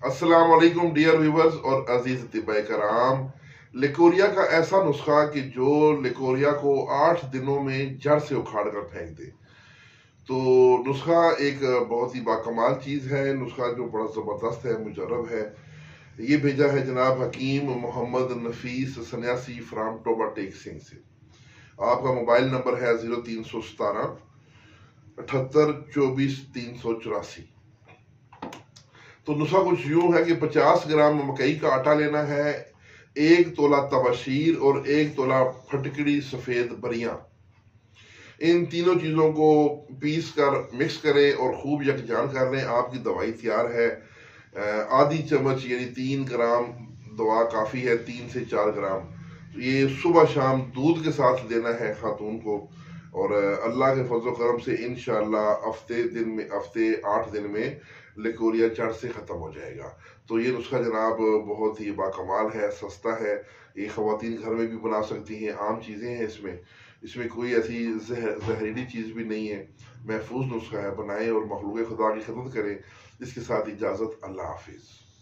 अस्सलाम वालेकुम dear viewers और अजीज तिब्बे कराम। लिकोरिया का ऐसा नुस्खा कि जो लिकोरिया को 8 दिनों में जड़ से उखाड़ कर फेंक दे। तो नुस्खा एक बहुत ही बाकमाल चीज़ है। नुस्खा जो बड़ा ज़बरदस्त है, मुजर्रब है। ये भेजा है जनाब हकीम मोहम्मद नफीस सन्यासी फ्राम टोबा टेक सिंह से। आपका मोबाइल नंबर है 0317 78 24 384। तो नुस्खा कुछ यूं है कि 50 ग्राम मकई का आटा लेना है, 1 तोला तबशीर और 1 तोला फटकड़ी सफेद बरियां। इन तीनों चीजों को पीस कर मिक्स करें और खूब यकजान कर लें। आपकी दवाई तैयार है। आधी चम्मच यानी 3 ग्राम दवा काफ़ी है, 3 से 4 ग्राम। तो ये सुबह शाम दूध के साथ देना है खातून को। और अल्लाह के फजल करम से इंशाअल्लाह हफ्ते 8 दिन में लिकोरिया जड़ से ख़त्म हो जाएगा। तो ये नुस्खा जनाब बहुत ही बाकमाल है, सस्ता है। ये ख़वातीन घर में भी बना सकती हैं, आम चीज़ें हैं इसमें। इसमें कोई ऐसी जहरीली चीज़ भी नहीं है। महफूज नुस्खा है। बनाएं और मखलूक खुदा की खिदमत करें। इसके साथ इजाज़त, अल्लाह हाफिज़।